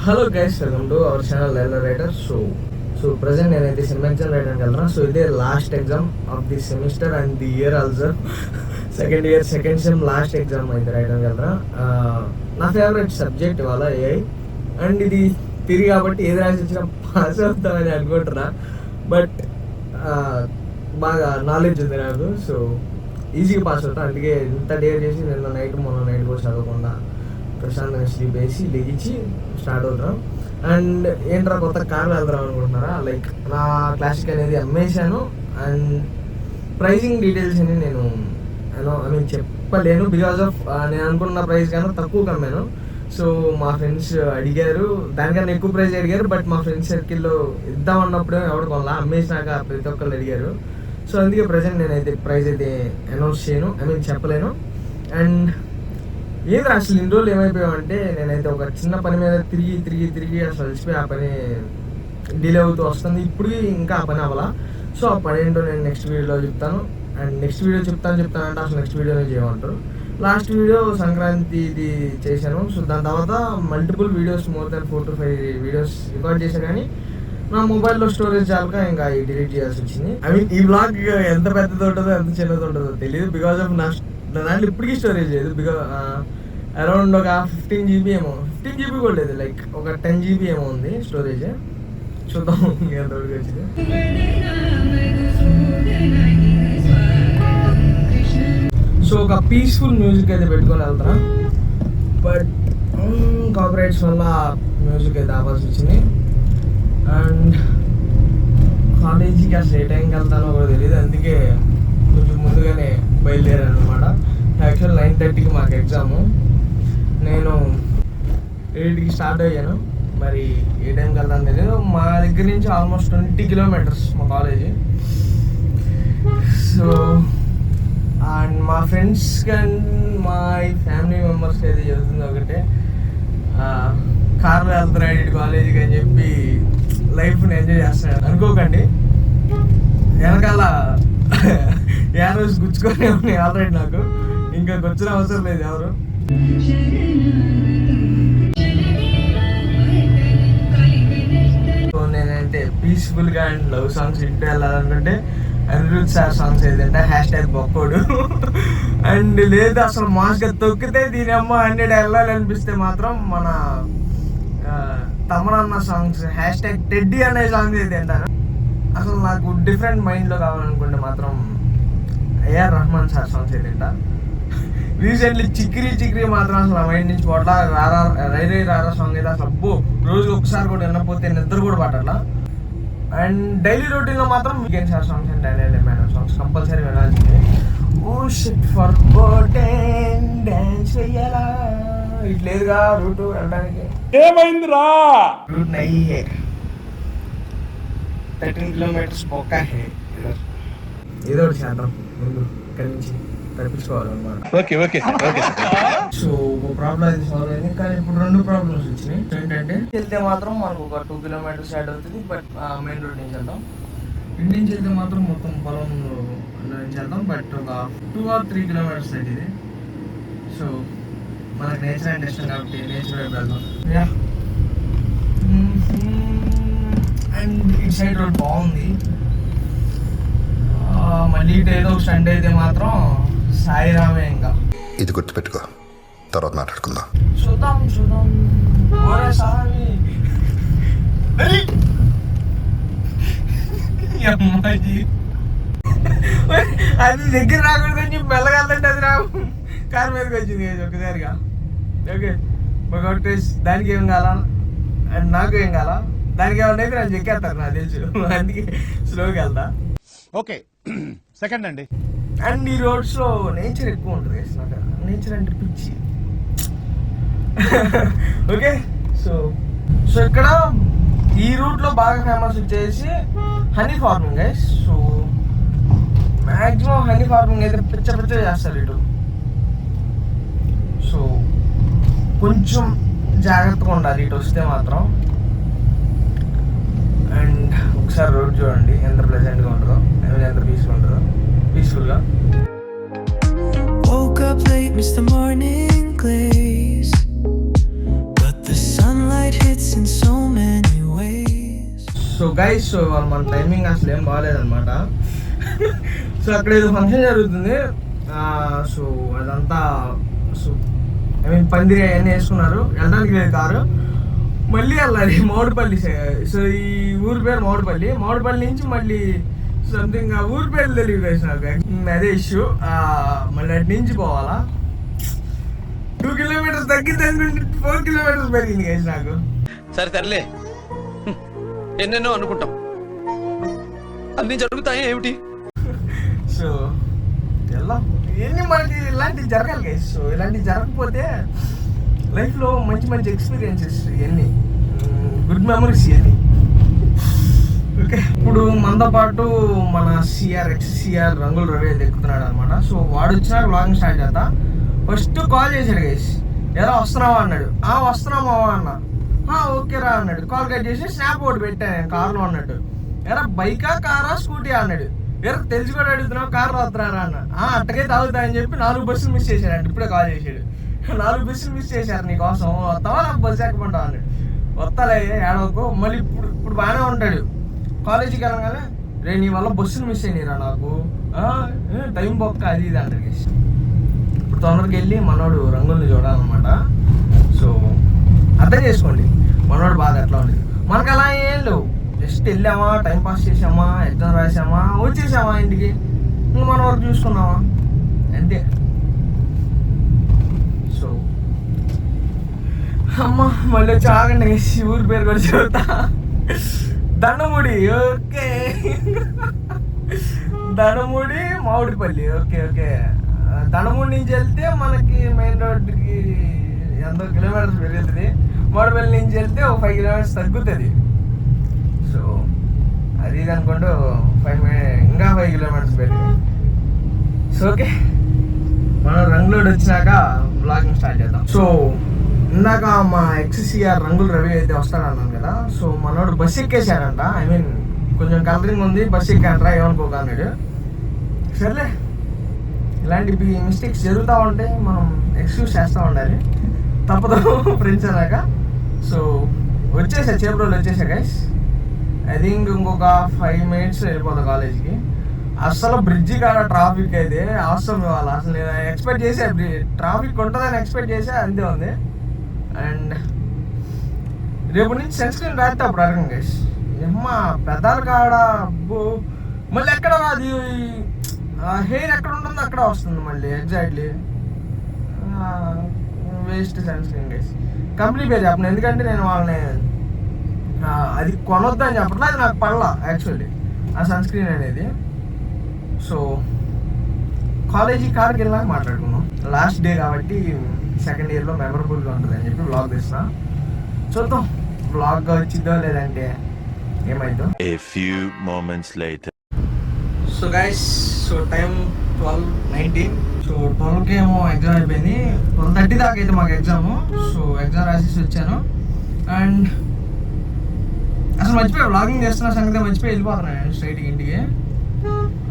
Hello guys, welcome to our channel yellow writer. So present నేనైతే sem exam రాయడానికి వెళ్తున్నా. So ఇదే last exam of the semester and the year also. Second sem last exam అయితే రాయడానికి వెళ్తున్నా. నా favourite subject ఇవాళ AI. And ఇది తిరిగి కాబట్టి ఏది రాసి వచ్చినా పాస్ అవుతామని అనుకుంటున్నా. బట్ బాగా నాలెడ్జ్ ఉంది నాకు, సో ఈజీగా పాస్ అవుతా. అందుకే ఇంత డేర్ చేసి మొన్న నైట్ కూడా చదవకుండా ప్రశాంతంగా స్లీప్ వేసి లెగించి స్టార్ట్ అవుతాం. అండ్ ఏంట్రా కొత్త కార్లు వెళ్తాం అనుకుంటున్నారా? లైక్ నా క్లాసిక్ అనేది అమ్మేశాను. అండ్ ప్రైజింగ్ డీటెయిల్స్ అని నేను చెప్పలేను, బికాజ్ ఆఫ్ నేను అనుకున్న ప్రైస్ కన్నా తక్కువ అమ్మాను. సో మా ఫ్రెండ్స్ అడిగారు, దానికన్నా ఎక్కువ ప్రైస్ అడిగారు. బట్ మా ఫ్రెండ్స్ సర్కిల్లో ఇద్దాం అన్నప్పుడు ఎవరు కొనలా, అమ్మేసినాక ప్రతి ఒక్కళ్ళు అడిగారు. సో అందుకే ప్రజెంట్ నేనైతే ప్రైస్ అయితే అనౌన్స్ చేయను, చెప్పలేను. అండ్ ఏది అసలు ఇన్ని రోజులు ఏమైపోయామంటే, నేనైతే ఒక చిన్న పని మీద తిరిగి అసలు అలసిపోయి ఆ పని డిలే అవుతూ వస్తుంది. ఇప్పుడు ఇంకా ఆ పని అవ్వాలా. సో ఆ పని ఏంటో నేను నెక్స్ట్ వీడియోలో చెప్తాను. అండ్ నెక్స్ట్ వీడియో చెప్తానంటే అసలు నెక్స్ట్ వీడియోనే చేయమంటారు. లాస్ట్ వీడియో సంక్రాంతిది చేశాను. సో దాని తర్వాత multiple videos, more than 4 to 5 videos record చేశాను. కానీ నా మొబైల్లో స్టోరేజ్ చాలక ఇంకా డిలీట్ చేయాల్సి వచ్చింది. ఈ బ్లాగ్ ఎంత పెద్దది ఉంటుందో ఎంత చిన్నది ఉంటుందో తెలియదు, బికాజ్ ఆఫ్ నా దాంట్లో ఇప్పటికీ స్టోరేజ్ లేదు. బికాజ్ అరౌండ్ ఒక 15 GB ఏమో, 15 GB కూడా లేదు, లైక్ ఒక 10 GB ఏమో ఉంది స్టోరేజ్. చూద్దాం ఎంతవరకు వచ్చింది. సో ఒక పీస్ఫుల్ మ్యూజిక్ అయితే పెట్టుకొని వెళ్తున్నా. బట్ కాపీరైట్స్ వల్ల మ్యూజిక్ అయితే ఆపాల్సి వచ్చింది. అండ్ కాలేజీకి అసలు ఏ టైంకి వెళ్తానో కూడా తెలియదు, అందుకే కొంచెం ముందుగానే బయలుదేరాను అనమాట. యాక్చువల్ 9:30కి మాకు ఎగ్జాము. నేను 8కి స్టార్ట్ అయ్యాను. మరి ఏ టైంకి వెళ్తాను తెలియదు. మా దగ్గర నుంచి ఆల్మోస్ట్ 20 kilometers మా కాలేజీ. సో అండ్ మా ఫ్రెండ్స్ అండ్ మా ఫ్యామిలీ మెంబర్స్కి అయితే చెబుతుంది ఒకటే, కార్లో వెళ్తున్నాడు ఇటు కాలేజీకి అని చెప్పి లైఫ్ని ఎంజాయ్ చేస్తున్నాడు అనుకోకండి. వెనకాల రోజు గుచ్చుకొని ఉన్నాయి ఆల్రెడీ. నాకు ఇంకా వచ్చిన అవసరం లేదు ఎవరు. సో నేనంటే పీస్ఫుల్గా అండ్ లవ్ సాంగ్స్ ఇంటూ వెళ్ళాలనుకుంటే అనిరుద్ సార్ సాంగ్స్ ఏదంటే #బొక్కోడు. అండ్ లేదు అసలు మాస్గా తొక్కితే దీని అమ్మ 100 వెళ్ళాలనిపిస్తే మాత్రం మన తమనన్న సాంగ్స్ #టెడ్డీ అనే సాంగ్స్ అయితే అంటాను. అసలు నాకు డిఫరెంట్ మైండ్లో కావాలనుకుంటే మాత్రం AR రెహమాన్ సార్ సాంగ్స్ అయితే రీసెంట్లీ చిక్రీ మాత్రం అసలు ఆ మైండ్ నుంచి పోట్లా. రారా సాంగ్ అయితే అసలు అబ్బో రోజు ఒకసారి కూడా వినకపోతే నిద్ర కూడా పట్టట్లా. అండ్ డైలీ రొటీన్లో మాత్రం weekend sir songs and Daniel Emmanuel songs compulsory వినాల్సిందే. Oh shit for Boten dance చెయ్యాలా, ఇట్లేదుగా రూట్ వెళ్ళడానికి. ఏమైందిరా? రూట్ నహీ హై, 13 kilometers పోకా హై. ఏదో ఒకటి చేద్దాం ముందు, ఇక్కడి నుంచి తప్పించుకోవాలన్నమాట. ఓకే. సో ఒక ప్రాబ్లం అయితే సాల్వ్ అయింది. కానీ ఇప్పుడు 2 ప్రాబ్లమ్స్ వచ్చినాయి. ఏంటంటే వెళ్తే మాత్రం మనకు ఒక 2 kilometers యాడ్ అవుతుంది. బట్ మెయిన్ రోడ్ నుంచి వెళ్దాం. ఇంటి నుంచి వెళ్తే మాత్రం మొత్తం పొలం నుంచి వెళ్దాం. బట్ ఒక 2 or 3 kilometers అయితే ఇది. సో మనకు నేచర్ అంటే ఇష్టం కాబట్టి నేచర్ వైపు వెళ్దాం. అండ్ ఇటు సైడ్ రోడ్ బాగుంది. మళ్ళీ ఇటు ఏదో స్టండ్ అయితే మాత్రం సాయిరామే. ఇంకా ఇది గుర్తుపెట్టుకో, తర్వాత మాట్లాడుకుందాం. చూద్దాం ఓరే సామి. అమ్మాజీ అది దగ్గర రాకూడదని మెల్లగలంటే అది రా కారు మీదకి వచ్చింది ఒక్కసారిగా. ఓకే ఒకటి దానికి ఏం కాల అండ్ నాకు ఏం కాల, దానికి ఏమన్నా అయితే నాకు చెక్కేస్తారు నాకు తెలుసు. అందుకే స్లోగా వెళ్తా. ఓకే సెకండ్ అండి. అండ్ ఈ రోడ్స్లో నేచర్ ఎక్కువ ఉంటుంది. నాకు నేచర్ అంటే పిచ్చి. ఓకే సో ఇక్కడ ఈ రూట్లో బాగా ఫేమస్ వచ్చేసి honey farming guys. So maximum honey farming అయితే పిచ్చ చేస్తారు ఇటు. సో కొంచెం జాగ్రత్తగా ఉండాలి ఇటు వస్తే మాత్రం. అండ్ ఒకసారి రోడ్ చూడండి ఎంత ప్లెజెంట్గా ఉంటుందో, ఎంత పీస్ఫుల్గా. Woke up late, missed the morning glaze, but the sunlight hits in guys so మన టైమింగ్ అసలు ఏం బాగాలేదన్నమాట. సో అక్కడ ఏదో ఫంక్షన్ జరుగుతుంది. సో అదంతా సో ఐ మీన్ పందిరి అవన్నీ వేసుకున్నారు. వెళ్ళడానికి లేదు కారు, మళ్ళీ వెళ్ళాలి మామిడిపల్లి. సో ఈ ఊరి పేరు మామిడిపల్లి నుంచి మళ్ళీ సంథింగ్ ఆ ఊరి పేరు తెలియదు గైస్ నాకు. అదే ఇష్యూ. మళ్ళీ అటు నుంచి పోవాలా. 2 kilometers తగ్గింది అనుకుంటే 4 kilometers పెరిగింది గైస్ నాకు. సరే తరలే, ఎన్నెన్నో అనుకుంటాం, అన్ని జరుగుతాయి ఏమిటి. సో ఎలా ఎన్ని మనకి ఇలాంటివి జరగాలి గైస్. సో ఇలాంటివి జరగకపోతే లైఫ్లో మంచి మంచి ఎక్స్పీరియన్సెస్ ఇవన్నీ, గుడ్ మెమరీస్ ఇవన్నీ. ఓకే, ఇప్పుడు మనతో పాటు మన ఎక్స్-సిఆర్ రంగుల రవి అయితే ఎక్కుతున్నాడు అనమాట. సో వాడు వచ్చినాక వ్లాగింగ్ స్టార్ట్ చేద్దాం. ఫస్ట్ కాల్ చేశాడు గైస్, ఎలా వస్తున్నావా అన్నాడు. వస్తున్నామా అన్న. ఓకే రా అన్నాడు. కాల్ కట్ చేసి స్నాప్ ఒకటి పెట్టాను కార్లో అన్నట్టు. ఎరా బైకా కారా స్కూటీ అన్నాడు. ఎరా తెలిసి కూడా అడుగుతున్నావు కారు వస్తున్నారా అన్న. అట్టకైతే తాగుతాయని చెప్పి 4 బస్సులు మిస్ చేశాడు. ఇప్పుడే కాల్ చేశాడు, 4 బస్సులు మిస్ చేశారు నీకోసం, వస్తావా నాకు బస్సు ఎక్కమంటావు అన్నాడు. వస్తాలే ఏడవకు. మళ్ళీ ఇప్పుడు బాగానే ఉంటాడు. కాలేజీకి వెళ్ళగానే రే నీ వల్ల బస్సులు మిస్ అయినాయిరా నాకు, టైం బొక్క అది ఇది అంటారు. ఇప్పుడు తొందరకి వెళ్ళి మనోడు రంగుల్ని చూడాలన్నమాట. సో అర్థం చేసుకోండి మనోడు బాగా ఎట్లా ఉండేది. మనకు అలా ఏం లేవు, జస్ట్ వెళ్ళామా, టైం పాస్ చేసామా, ఎగ్జామ్ రాసామా, వచ్చేసామా ఇంటికి, ఇంకా మన వరకు చూసుకున్నామా అంతే. సో అమ్మ మళ్ళీ వచ్చి ఆగండి, ఊరి పేరు కూడా చెబుతా. దండముడి. ఓకే, దండముడి మామిడిపల్లి. ఓకే. దండముడి నుంచి వెళ్తే మనకి మెయిన్ రోడ్డుకి ఎంతో కిలోమీటర్స్ పెరుగుతుంది. మామిడిపల్లి నుంచి వెళ్తే ఒక 5 kilometers తగ్గుతుంది. సో అది ఇది అనుకుంటూ ఇంకా 5 kilometers పెరిగింది. సో ఓకే, మనం రంగులోడ్ వచ్చినాక బ్లాగింగ్ స్టార్ట్ చేద్దాం. సో ఇందాక మా ఎక్స్-సిఆర్ రంగుల రవి అయితే వస్తాడన్నాను కదా. సో మనోడు బస్సు ఎక్కేసాడంట. ఐ మీన్ కొంచెం కలరింగ్ ఉంది, బస్సు ఎక్కానంటరా ఏమనుకోక అన్నాడు. సర్లే, ఇలాంటి మిస్టేక్స్ జరుగుతూ ఉంటే మనం ఎక్స్క్యూజ్ చేస్తూ ఉండాలి, తప్పదు ఫ్రెండ్స్ అన్నాక. సో చేబ్రోలు వచ్చేసా గైస్. ఐ థింక్ ఇంకొక 5 minutes వెళ్ళిపోతాం కాలేజీకి. అసలు బ్రిడ్జి కాడ ట్రాఫిక్ అయితే అవసరం ఇవ్వాలి. అసలు నేను ఎక్స్పెక్ట్ చేసా ట్రాఫిక్ ఉంటుందని ఎక్స్పెక్ట్ చేసా, అంతే ఉంది. అండ్ రేపు నుంచి సన్ స్క్రీన్ రాస్తే అప్పుడు అడగండి గైస్. ఏమ్మా పెదాలు కాడ అబ్బో, మళ్ళీ ఎక్కడ అది హెయిర్ ఎక్కడ ఉంటుందో అక్కడ వస్తుంది మళ్ళీ exactly. Waste sunscreen guys. Company పేరు చెప్పను, ఎందుకంటే నేను వాళ్ళని అది కొనొద్దు అని చెప్పట్లా, అది నాకు పడలా యాక్చువల్లీ ఆ సన్ స్క్రీన్ అనేది. సో కాలేజీ కార్కి వెళ్ళాక మాట్లాడుకున్నాం. లాస్ట్ డే కాబట్టి సెకండ్ ఇయర్లో మెమరబుల్గా ఉంటుంది అని చెప్పి బ్లాగ్ తీస్తున్నా. చూద్దాం బ్లాగ్గా వచ్చిద్దో లేదంటే ఏమైందో. A few moments later. So guys, so time 12:19. So 12కి ఏమో ఎగ్జామ్ అయిపోయింది. 12:30 దాకా అయితే మాకు ఎగ్జాము. సో ఎగ్జామ్ రాసేసి వచ్చాను. అండ్ అసలు మర్చిపోయి వ్లాగింగ్ చేస్తున్న సంగతి మర్చిపోయి వెళ్ళిపోతున్నాను నేను స్ట్రైట్గా ఇంటికి.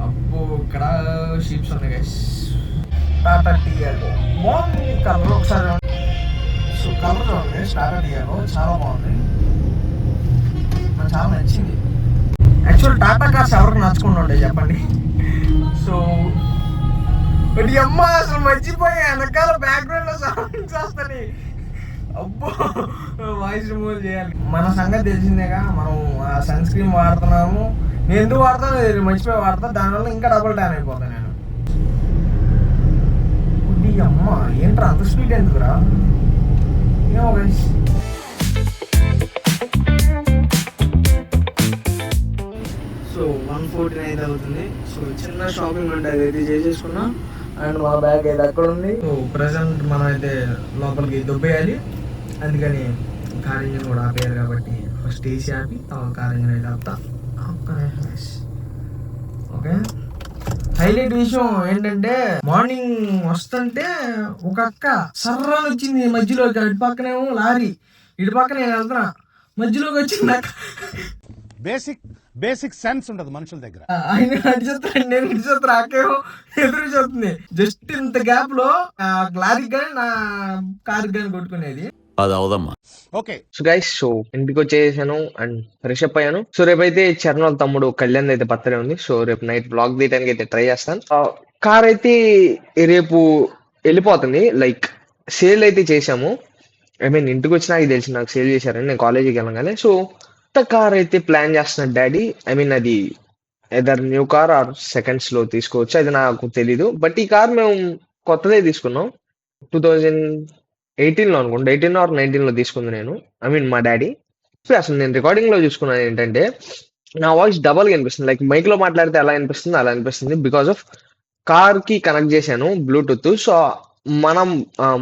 అబ్బో ఇక్కడ షీప్స్ ఉన్నాయి గైస్. టాటా టియాగో బాగుంది కలర్, ఒకసారి సో కలర్ చూడండి. టాటా టియాగో చాలా బాగుంది, నాకు చాలా నచ్చింది. యాక్చువల్ టాటా కార్స్ ఎవరికి నచ్చకుండా ఉంటాయి చెప్పండి. సో ఇది అమ్మ అసలు మర్చిపోయా, వెనకాల బ్యాక్గ్రౌండ్ లో సౌండ్స్ వస్తాయి. అబ్బో వాయిస్ రిమూవ్ చేయాలి. మన సంగతి తెలిసిందేగా, మనం ఆ సన్ స్క్రీన్ వాడుతున్నాము. నేను ఎందుకు వాడతాను మర్చిపోయి వాడతా, దానివల్ల ఇంకా డబుల్ ట్యాన్ అయిపోతాను నేను. ఇది అమ్మ ఏంట్రా అంత స్పీడ్ ఎందుకురా ఏమో గైస్. సో 1:49 అవుతుంది. సో చిన్న షాపింగ్ అంటే అదైతే చేసేసుకున్నా. అండ్ మా బ్యాగ్ అయితే అక్కడ ఉంది. సో ప్రజెంట్ మనం అయితే లోపలికి దుబ్బేయాలి, అందుకని కార్ ఇంజిన్ కూడా ఆపేయాలి. కాబట్టి ఫస్ట్ ఏసీ ఆపి తర్వాత కార్ ఇంజిన్ అయితే ఆపుతా. ఓకే, హైలైట్ విషయం ఏంటంటే మార్నింగ్ వస్తుంటే ఒక అక్క సర్రాలు వచ్చింది మధ్యలోకి. ఇటు పక్కనేమో లారీ, ఇటు పక్క నేను వెళ్తున్నా, మధ్యలోకి వచ్చింది అక్క. బేసిక్ సెన్స్ ఉండదు మనుషుల దగ్గర. ఆయన అటు చెప్తాను, నేను ఇటు చెప్తాను, అక్కేమో ఎదురు చెప్తుంది. జస్ట్ ఇంత గ్యాప్ లో లారీకి కానీ నా కారుకి కానీ కొట్టుకునేది. అది అవదమ్మా. ఓకే. సో గైస్, సో ఇంటికి వచ్చేసాను అండ్ ఫ్రెష్ అప్ అయ్యాను. సో రేపైతే చరణ్ వాళ్ళ తమ్ముడు కళ్యాణ్ అయితే బర్త్డే ఉంది. సో రేపు నైట్ బ్లాగ్ తీయడానికి అయితే ట్రై చేస్తాను. కార్ అయితే రేపు వెళ్ళిపోతుంది. లైక్ సేల్ అయితే చేసాము. ఐ మీన్ ఇంటికి వచ్చినా నాకు తెలిసి నాకు సేల్ చేశారని నేను కాలేజీకి వెళ్ళగానే. సో కొత్త కార్ అయితే ప్లాన్ చేస్తున్నాడు డాడీ. ఐ మీన్ అది either new car or seconds లో తీసుకోవచ్చు, అది నాకు తెలీదు. బట్ ఈ కార్ మేము కొత్తదే తీసుకున్నాం. 2018 లో అనుకుంటా, 18 ఆర్ 19 లో తీసుకుంది నేను. ఐ మీన్ మా డాడీ. అసలు నేను రికార్డింగ్ లో చూసుకున్నాను ఏంటంటే నా వాయిస్ డబల్ గా అనిపిస్తుంది. లైక్ మైక్ లో మాట్లాడితే ఎలా అనిపిస్తుంది అలా అనిపిస్తుంది. బికాస్ ఆఫ్ కార్ కి కనెక్ట్ చేశాను బ్లూటూత్. సో మనం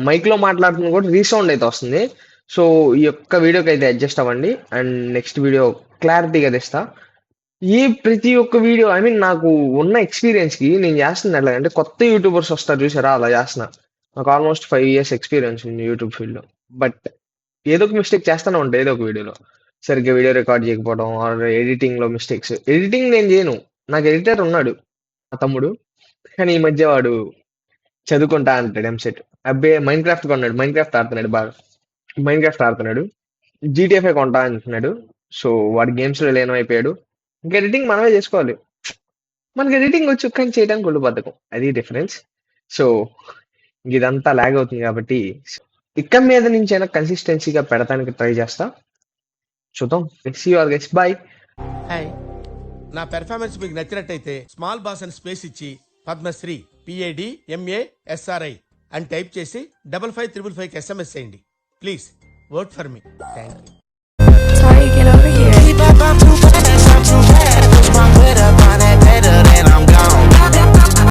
మైక్ లో మాట్లాడుతున్న కూడా రీసౌండ్ అయితే వస్తుంది. సో ఈ యొక్క వీడియోకి అయితే అడ్జస్ట్ అవ్వండి అండ్ నెక్స్ట్ వీడియో క్లారిటీగా తెస్తా. ప్రతి ఒక్క వీడియో ఐ మీన్ నాకు ఉన్న ఎక్స్పీరియన్స్ కి నేను చేస్తుంది ఎట్లాగంటే కొత్త యూట్యూబర్స్ వస్తారు చూసారా, అలా చేస్తున్నా. నాకు ఆల్మోస్ట్ 5 years ఎక్స్పీరియన్స్ ఉంది యూట్యూబ్ ఫీల్డ్ లో. బట్ ఏదో ఒక మిస్టేక్ చేస్తానే ఉంటాయి ఏదో ఒక వీడియోలో. సరిగ్గా వీడియో రికార్డ్ చేయకపోవడం ఆర్ ఎడిటింగ్ లో మిస్టేక్స్. ఎడిటింగ్ నేను చేయను, నాకు ఎడిటర్ ఉన్నాడు మా తమ్ముడు. కానీ ఈ మధ్య వాడు చదువుకుంటా అంటాడు ఎంసెట్. అబ్బే మైండ్ క్రాఫ్ట్ కొన్నాడు, మైండ్ క్రాఫ్ట్ ఆడుతున్నాడు, బాగా మైండ్ క్రాఫ్ట్ ఆడుతున్నాడు. జీటీఎఫ్ఐ కొంటా అంటున్నాడు. సో వాడు గేమ్స్ లో లీనమైపోయాడు. ఇంకా ఎడిటింగ్ మనమే చేసుకోవాలి. మనకి ఎడిటింగ్ వచ్చు కానీ చేయడానికి ఒళ్ళు బద్ధకం, అది డిఫరెన్స్. సో ఇదంతా లాగ్ అవుతుంది కాబట్టి ఇక్క మీద నుంచి అయినా కన్సిస్టెన్సీగా పెడతానికి ట్రై చేస్తా. చూద్దాం. See you all guys, bye. Hi, నా పెర్ఫార్మెన్స్ మీకు నచ్చినట్టయితే స్మాల్ బాస్ అని స్పేస్ ఇచ్చి పద్మశ్రీ PADMASRI అని టైప్ చేసి 55555 SMS చేయండి. Please vote for me. Thank you. Sorry, get over here.